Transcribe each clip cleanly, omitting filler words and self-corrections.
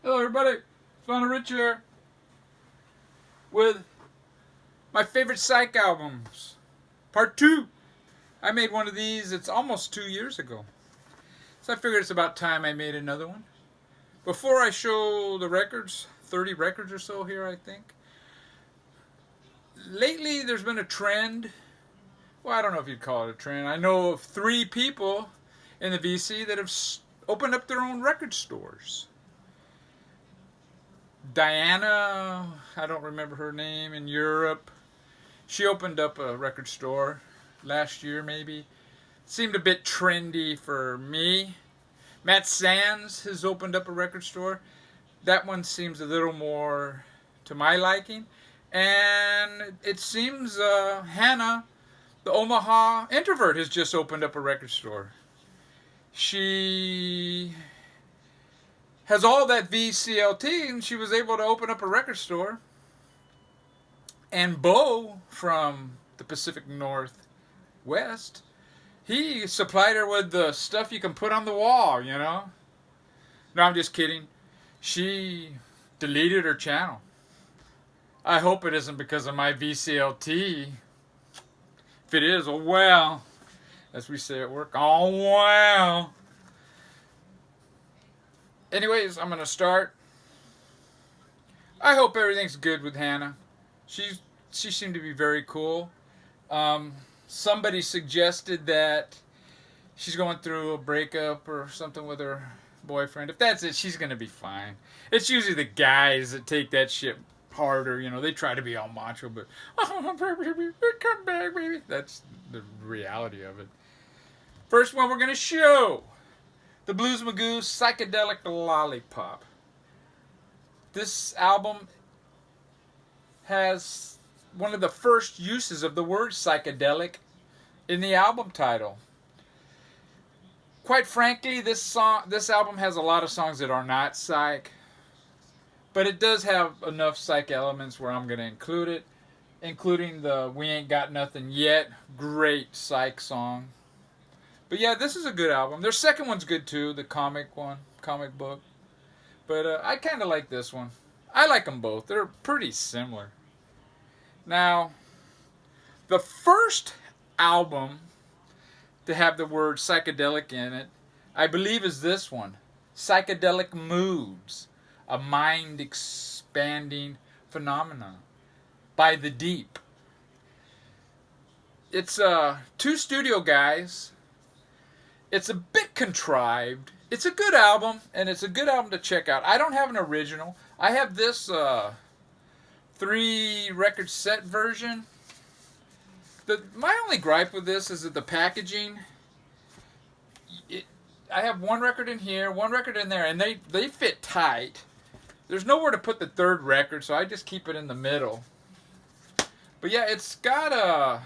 Hello everybody, Fun Richie here with my favorite Psych albums, part 2. I made one of these, it's almost 2 years ago. So I figured it's about time I made another one. Before I show the records, 30 records or so here I think. Lately there's been a trend, well I don't know if you'd call it a trend. I know of 3 people in the VC that have opened up their own record stores. Diana, I don't remember her name, in Europe. She opened up a record store last year maybe. Seemed a bit trendy for me. Matt Sands has opened up a record store. That one seems a little more to my liking. And it seems Hannah, the Omaha introvert, has just opened up a record store. She has all that VCLT, and she was able to open up a record store. And Bo from the Pacific Northwest, he supplied her with the stuff you can put on the wall, you know? No, I'm just kidding. She deleted her channel. I hope it isn't because of my VCLT. If it is, oh well. As we say at work, oh well. Anyways, I'm going to start. I hope everything's good with Hannah. She seemed to be very cool. Somebody suggested that she's going through a breakup or something with her boyfriend. If that's it, she's going to be fine. It's usually the guys that take that shit harder. You know, they try to be all macho, but, oh, baby, come back, baby. That's the reality of it. First one we're going to show. The Blues Magoo Psychedelic Lollipop. This album has one of the first uses of the word psychedelic in the album title. Quite frankly, this album has a lot of songs that are not psych, but it does have enough psych elements where I'm going to include it, including the We Ain't Got Nothing Yet, great psych song. But yeah, this is a good album. Their second one's good too, the comic book. But I kind of like this one. I like them both. They're pretty similar. Now, the first album to have the word psychedelic in it, I believe is this one. Psychedelic Moods, a mind-expanding phenomenon by The Deep. It's 2 studio guys. It's a bit contrived. It's a good album, and it's a good album to check out. I don't have an original. I have this 3 record set version. My only gripe with this is that the packaging, I have 1 record in here, 1 record in there, and they fit tight. There's nowhere to put the 3rd record, so I just keep it in the middle. But yeah, it's got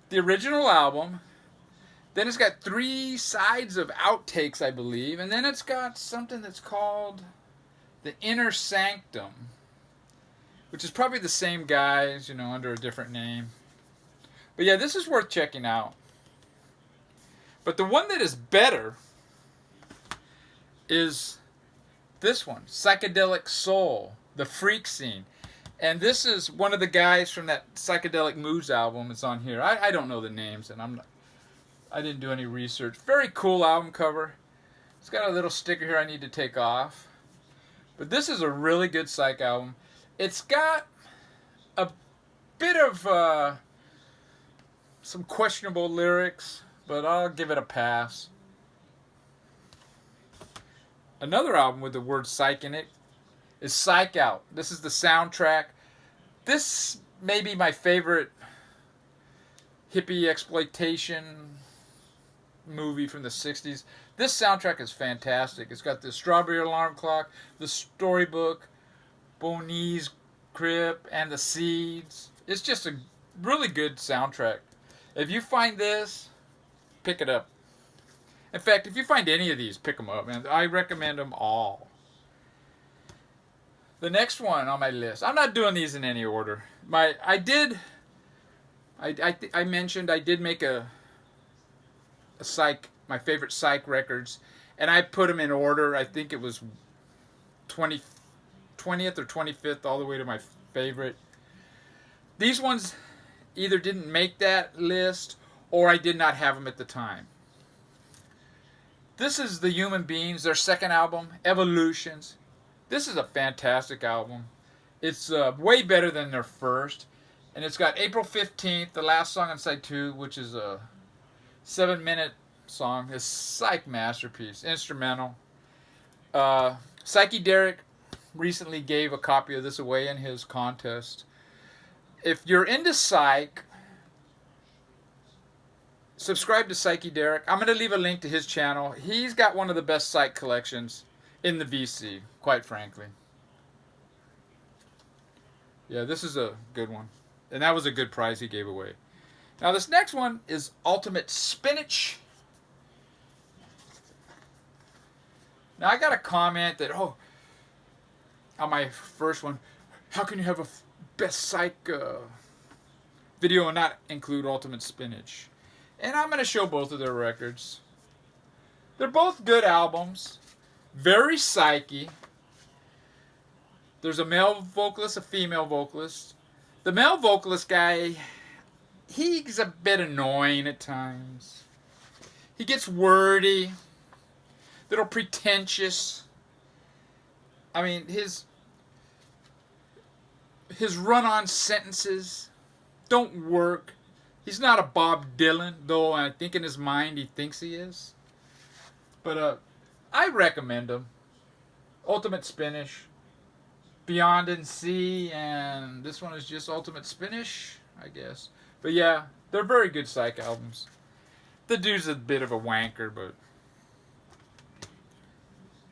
the original album. Then it's got 3 sides of outtakes, I believe. And then it's got something that's called The Inner Sanctum, which is probably the same guys, you know, under a different name. But yeah, this is worth checking out. But the one that is better is this one, Psychedelic Soul, The Freak Scene. And this is one of the guys from that Psychedelic Moods album. It's on here. I don't know the names, and I didn't do any research. Very cool album cover. It's got a little sticker here I need to take off. But this is a really good psych album. It's got a bit of some questionable lyrics, but I'll give it a pass. Another album with the word psych in it is Psych Out. This is the soundtrack. This may be my favorite hippie exploitation movie from the 60s. This soundtrack is fantastic. It's got the Strawberry Alarm Clock, the Storybook, Bonnie's Crib, and the Seeds. It's just a really good soundtrack. If you find this, pick it up. In fact, if you find any of these, pick them up, man. I recommend them all. The next one on my list, I'm not doing these in any order. I mentioned I did make a psych, my favorite psych records, and I put them in order. I think it was 20, 20th or 25th, all the way to my favorite. These ones either didn't make that list or I did not have them at the time. This is the Human Beings, their second album, Evolutions. This is a fantastic album. It's way better than their first. And it's got April 15th, the last song on side 2, which is a 7-minute song. It's Psych masterpiece, instrumental. PsycheDerek recently gave a copy of this away in his contest. If you're into Psych, subscribe to PsycheDerek. I'm going to leave a link to his channel. He's got one of the best Psych collections in the BC, quite frankly. Yeah, this is a good one. And that was a good prize he gave away. Now this next one is Ultimate Spinach. Now I got a comment that, on my first one, how can you have a best Psych video and not include Ultimate Spinach? And I'm going to show both of their records. They're both good albums. Very psyche. There's a male vocalist, a female vocalist. The male vocalist guy, he's a bit annoying at times. He gets wordy, little pretentious. I mean, his run-on sentences don't work. He's not a Bob Dylan, though I think in his mind he thinks he is. But I recommend him. Ultimate Spinach, Beyond and Sea, and this one is just Ultimate Spinach, I guess. But yeah, they're very good Psych albums. The dude's a bit of a wanker, but...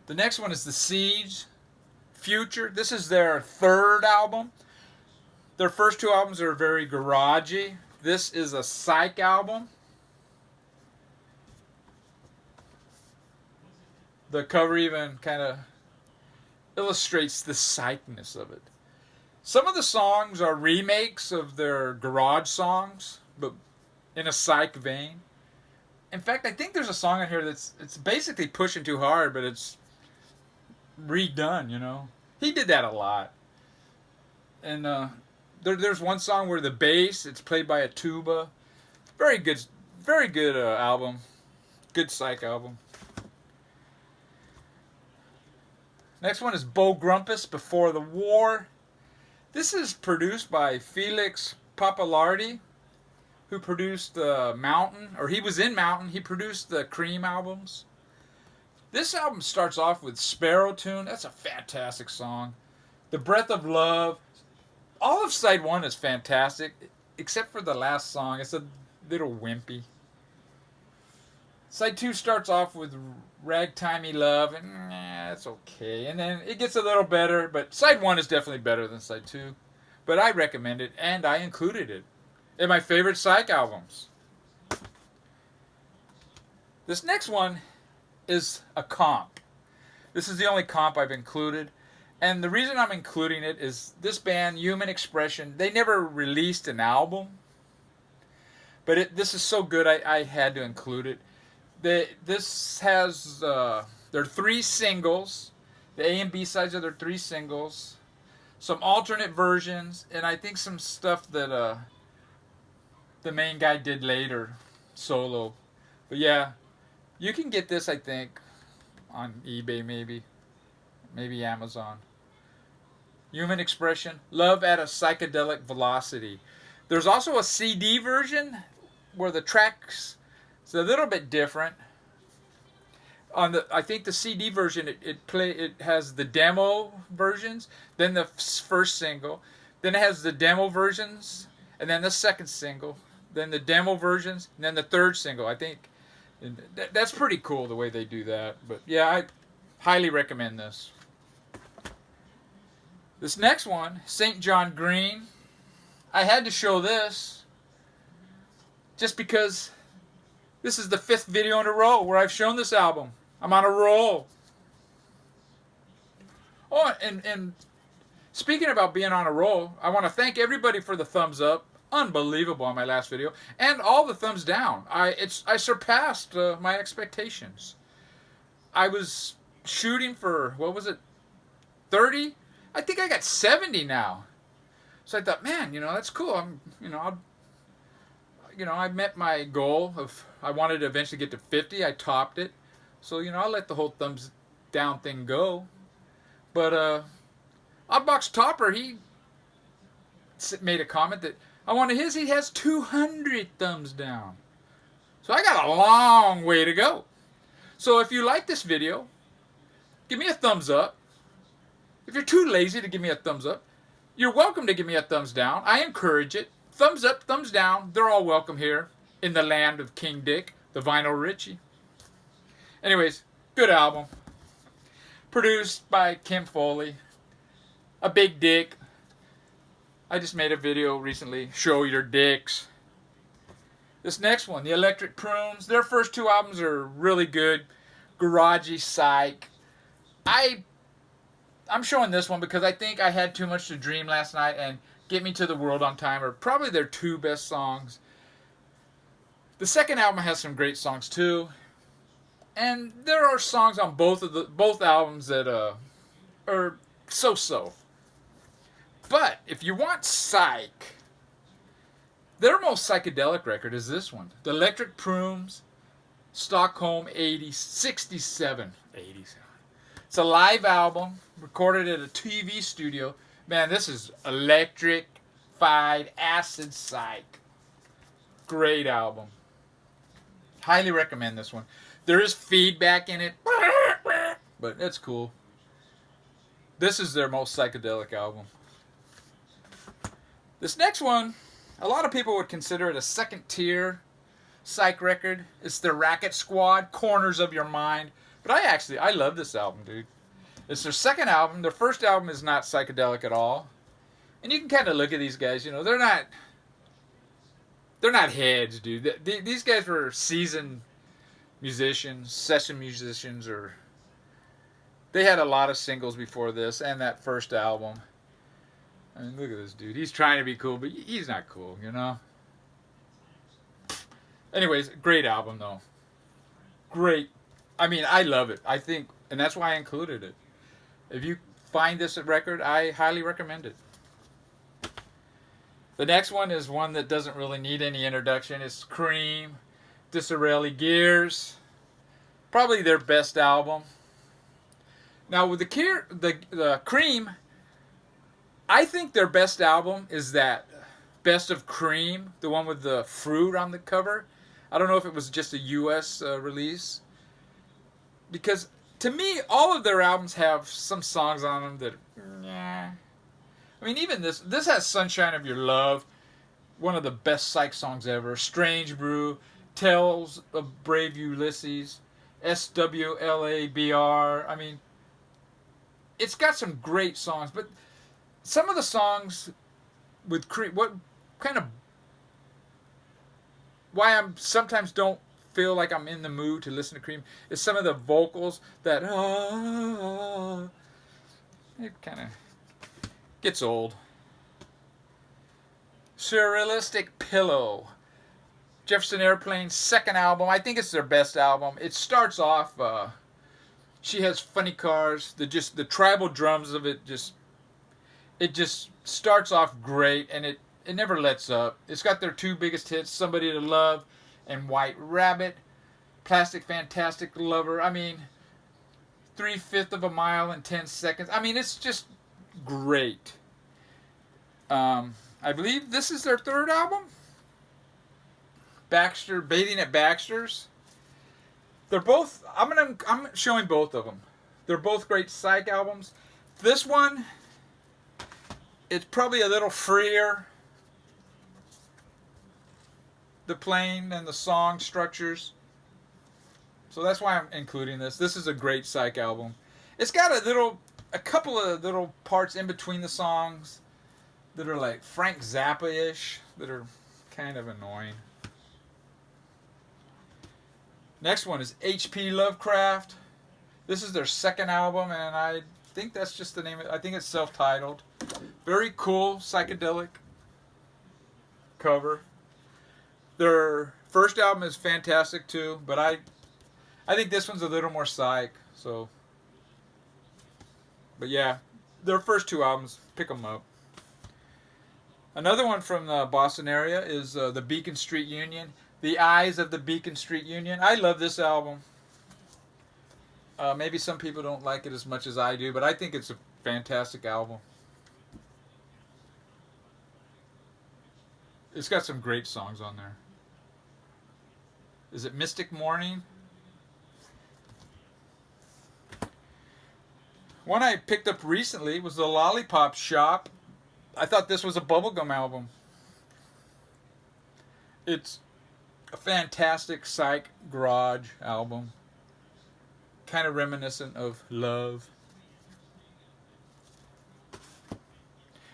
The next one is The Siege, Future. This is their third album. Their first 2 albums are very garagey. This is a Psych album. The cover even kind of illustrates the psychness of it. Some of the songs are remakes of their garage songs, but in a Psych vein. In fact, I think there's a song in here it's basically Pushing Too Hard, but it's redone, you know. He did that a lot. And there's one song where the bass, it's played by a tuba. Very good album. Good Psych album. Next one is Bo Grumpus, Before the War. This is produced by Felix Papalardi, who produced Mountain, or he was in Mountain. He produced the Cream albums. This album starts off with Sparrow Tune. That's a fantastic song. The Breath of Love. All of side 1 is fantastic, except for the last song. It's a little wimpy. Side 2 starts off with Ragtimey Love, and it's okay. And then it gets a little better, but side 1 is definitely better than side 2. But I recommend it, and I included it in my favorite Psych albums. This next one is a comp. This is the only comp I've included. And the reason I'm including it is this band, Human Expression, they never released an album. But this is so good, I had to include it. This has their 3 singles. The A and B sides of their 3 singles. Some alternate versions. And I think some stuff that the main guy did later, solo. But yeah, you can get this, I think, on eBay maybe. Maybe Amazon. Human Expression, Love at a Psychedelic Velocity. There's also a CD version where the tracks is a little bit different. I think the CD version it has the demo versions, then the first single, then it has the demo versions, and then the second single, then the demo versions, and then the third single. I think that's pretty cool the way they do that. But yeah, I highly recommend this. This next one, St. John Green. I had to show this just because this is the 5th video in a row where I've shown this album. I'm on a roll. Oh, and speaking about being on a roll, I want to thank everybody for the thumbs up. Unbelievable on my last video. And all the thumbs down. I surpassed my expectations. I was shooting for, what was it? 30. I think I got 70 now. So I thought, man, that's cool. I met my goal of I wanted to eventually get to 50. I topped it. So, I'll let the whole thumbs down thing go. But Oddbox Topper, he made a comment that I wanted his. He has 200 thumbs down. So I got a long way to go. So if you like this video, give me a thumbs up. If you're too lazy to give me a thumbs up, you're welcome to give me a thumbs down. I encourage it. Thumbs up, thumbs down. They're all welcome here in the land of King Dick, the Vinyl Richie. Anyways, good album. Produced by Kim Foley. A big dick. I just made a video recently. Show your dicks. This next one, the Electric Prunes. Their first two albums are really good. Garagey, Psych. I'm showing this one because I think I Had Too Much to Dream last night and Get Me to the World on Time are probably their two best songs. The second album has some great songs too. And there are songs on both albums that are so-so. But if you want Psych, their most psychedelic record is this one. The Electric Prunes, Stockholm 67. 80s. It's a live album, recorded at a TV studio. Man, this is electrified acid psych. Great album. Highly recommend this one. There is feedback in it, but it's cool. This is their most psychedelic album. This next one, a lot of people would consider it a second tier psych record. It's the Racket Squad, Corners of Your Mind. But I love this album, dude. It's their second album. Their first album is not psychedelic at all. And you can kind of look at these guys, they're not heads, dude. These guys were seasoned musicians, session musicians, or they had a lot of singles before this and that first album. I mean, look at this dude. He's trying to be cool, but he's not cool, Anyways, great album, though. Great. I mean, I love it. I think, and that's why I included it. If you find this record, I highly recommend it. The next one is one that doesn't really need any introduction. It's Cream, Disraeli Gears. Probably their best album. Now, with the Cream, I think their best album is that Best of Cream, the one with the fruit on the cover. I don't know if it was just a U.S. Release. Because, to me, all of their albums have some songs on them that, yeah. I mean, even this has Sunshine of Your Love, one of the best psych songs ever. Strange Brew, Tales of Brave Ulysses, SWLABR. I mean, it's got some great songs, but some of the songs with Cream, why I'm sometimes don't feel like I'm in the mood to listen to Cream is some of the vocals that it kind of gets old. Surrealistic Pillow, Jefferson Airplane's second album. I think it's their best album. It starts off. She has funny cars. The tribal drums of it just starts off great, and it never lets up. It's got their two biggest hits, Somebody to Love and White Rabbit. Plastic Fantastic Lover. I mean, 3/5 of a mile in 10 seconds. I mean, it's just great. I believe this is their third album. Baxter, Bathing at Baxter's. They're both, I'm showing both of them. They're both great psych albums. This one, it's probably a little freer. The playing and the song structures. So that's why I'm including this. This is a great psych album. It's got a couple of little parts in between the songs that are like Frank Zappa-ish, that are kind of annoying. Next one is H.P. Lovecraft. This is their second album, and I think that's just the name of it. I think it's self-titled. Very cool, psychedelic cover. Their first album is fantastic too, but I think this one's a little more psych. So, but yeah, Their first two albums, pick them up. Another one from the Boston area is the Beacon Street Union. The Eyes of the Beacon Street Union. I love this album. Maybe some people don't like it as much as I do, but I think it's a fantastic album. It's got some great songs on there. Is it Mystic Morning? One I picked up recently was the Lollipop Shop. I thought this was a bubblegum album. It's a fantastic psych garage album. Kind of reminiscent of Love.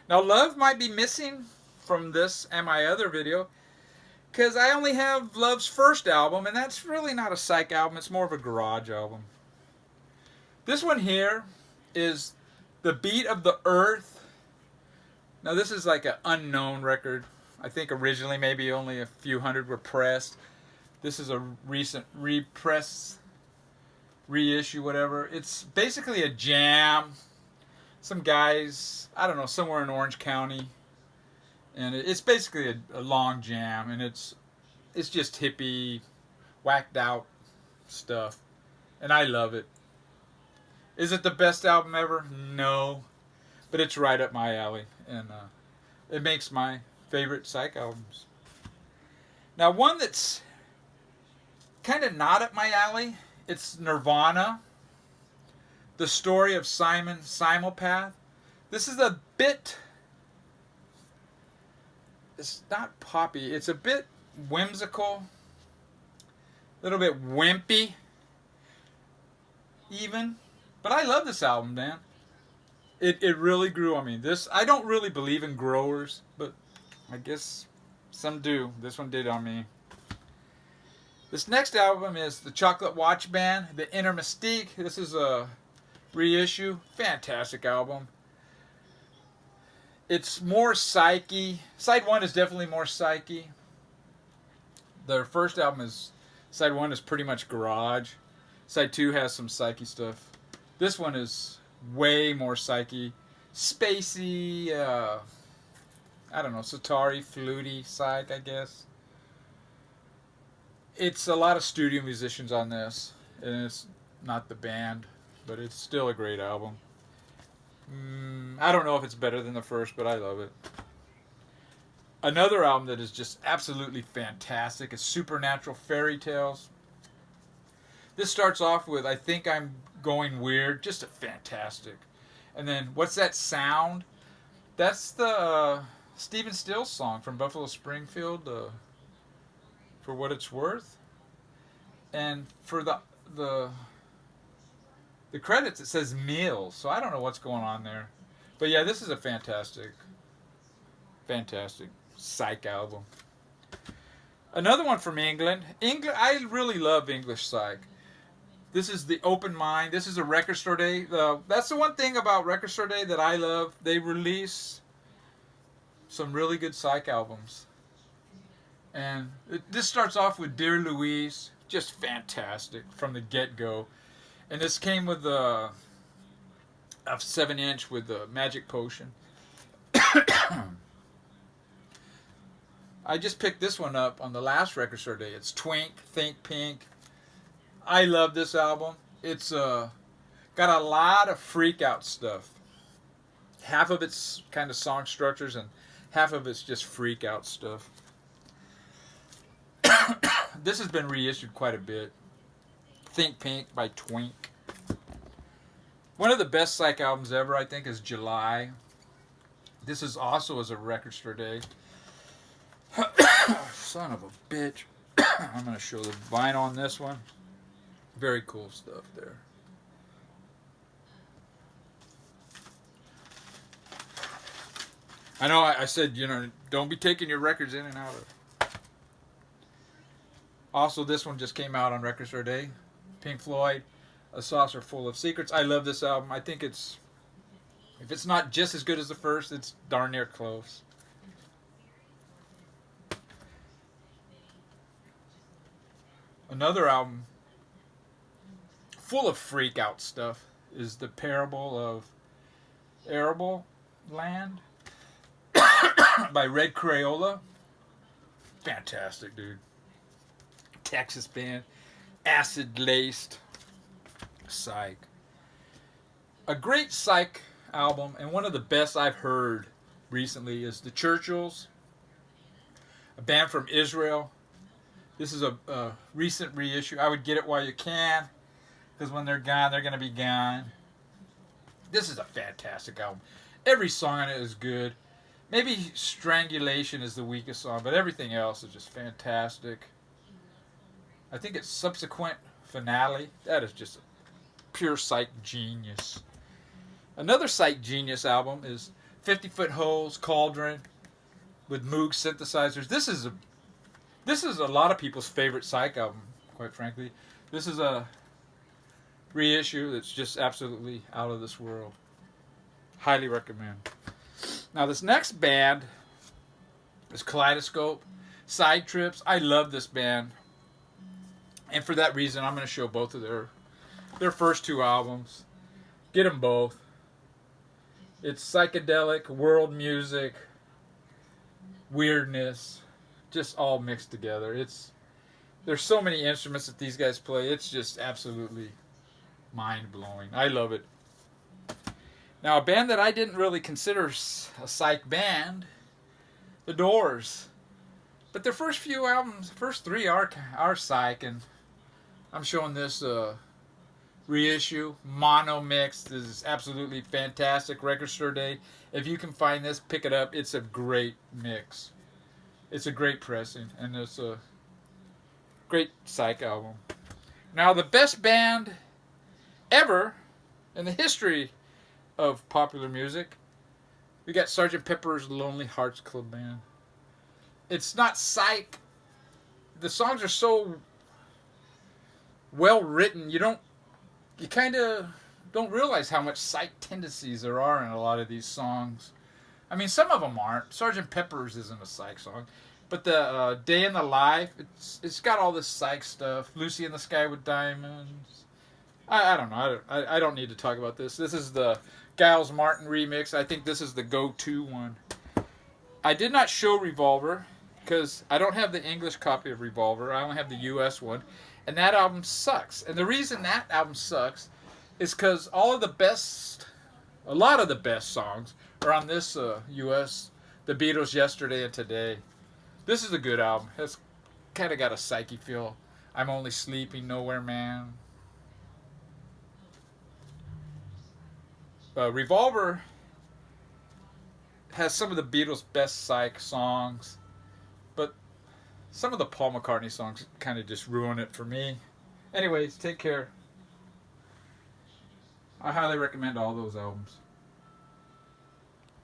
Now, Love might be missing from this and my other video, because I only have Love's first album, and that's really not a psych album. It's more of a garage album. This one here is The Beat of the Earth. Now, this is like an unknown record. I think originally maybe only a few hundred were pressed. This is a recent repress, reissue, whatever. It's basically a jam. Some guys, I don't know, somewhere in Orange County. And it's basically a long jam. And it's just hippie, whacked out stuff. And I love it. Is it the best album ever? No. But it's right up my alley. And it makes my favorite psych albums. Now, one that's kind of not up my alley, it's Nirvana, The Story of Simon Simulpath. This is a bit, it's not poppy, it's a bit whimsical, a little bit wimpy even, but I love this album, man. It really grew on me. This, I don't really believe in growers, but I guess some do. This one did on me. This next album is the Chocolate Watch Band, The Inner Mystique. This is a reissue. Fantastic album. It's more psyche. Side 1 is definitely more psyche. Their first album is, Side 1 is pretty much garage. Side 2 has some psyche stuff. This one is way more psyche. Spacey, I don't know, Satari, fluty psych, I guess. It's a lot of studio musicians on this, and it's not the band, but it's still a great album. I don't know if it's better than the first, but I love it. Another album that is just absolutely fantastic is Supernatural Fairy Tales. This starts off with I Think I'm Going Weird, just a fantastic. And then What's That Sound? That's the Stephen Stills song from Buffalo Springfield, For What It's Worth. And for the credits, it says Meals, so I don't know what's going on there. But yeah, this is a fantastic psych album. Another one from England. I really love English psych. This is The Open Mind. This is a Record Store Day. That's the one thing about Record Store Day that I love. They release some really good psych albums. And this starts off with Dear Louise. Just fantastic from the get-go. And this came with a 7-inch with the Magic Potion. I just picked this one up on the last Record Store Day. It's Twink, Think Pink. I love this album. It's got a lot of freak out stuff. Half of it's kind of song structures and half of it's just freak out stuff. This has been reissued quite a bit. Think Pink by Twink. One of the best psych albums ever, I think, is July. This is also as a Record Store Day. Son of a bitch. I'm going to show the vinyl on this one. Very cool stuff there. I know I said, don't be taking your records in and out of. Also, this one just came out on Record Store Day. Pink Floyd, A Saucer Full of Secrets. I love this album. I think if it's not just as good as the first, it's darn near close. Another album full of freak out stuff is The Parable of Arable Land by Red Crayola. Fantastic, dude. Texas band. Acid laced. Psych. A great Psych album, and one of the best I've heard recently, is the Churchills, a band from Israel. This is a recent reissue. I would get it while you can, because when they're gone, they're going to be gone. This is a fantastic album. Every song on it is good. Maybe Strangulation is the weakest song, but everything else is just fantastic. I think it's Subsequent Finale. That is just pure Psych genius. Another Psych genius album is 50 Foot Holes, Cauldron, with Moog synthesizers. This is a lot of people's favorite Psych album, quite frankly. This is a reissue that's just absolutely out of this world. Highly recommend. Now this next band is Kaleidoscope, Side Trips. I love this band, and for that reason I'm going to show both of their first two albums. Get them both. It's psychedelic, world music, weirdness, just all mixed together. There's so many instruments that these guys play. It's just absolutely mind-blowing. I love it. Now, a band that I didn't really consider a Psych band, The Doors. But their first few albums, first three are Psych, and I'm showing this reissue, mono mix. This is absolutely fantastic. Record Store Day. If you can find this, pick it up. It's a great mix. It's a great pressing, and it's a great Psych album. Now, the best band ever in the history of popular music, we got Sgt. Pepper's Lonely Hearts Club Band. It's not Psych. The songs are so well written, you kind of don't realize how much Psych tendencies there are in a lot of these songs. I mean, some of them aren't. Sgt. Pepper's isn't a Psych song, but the Day in the Life, it's got all this Psych stuff. Lucy in the Sky with Diamonds. I don't know. I don't need to talk about this. This is the Giles Martin remix. I think this is the go-to one. I did not show Revolver because I don't have the English copy of Revolver. I only have the U.S. one. And that album sucks. And the reason that album sucks is because a lot of the best songs are on this U.S. The Beatles, Yesterday and Today. This is a good album. It's kind of got a Psyche feel. I'm Only Sleeping, Nowhere Man. Revolver has some of the Beatles' best Psych songs, but some of the Paul McCartney songs kind of just ruin it for me. Anyways, take care. I highly recommend all those albums.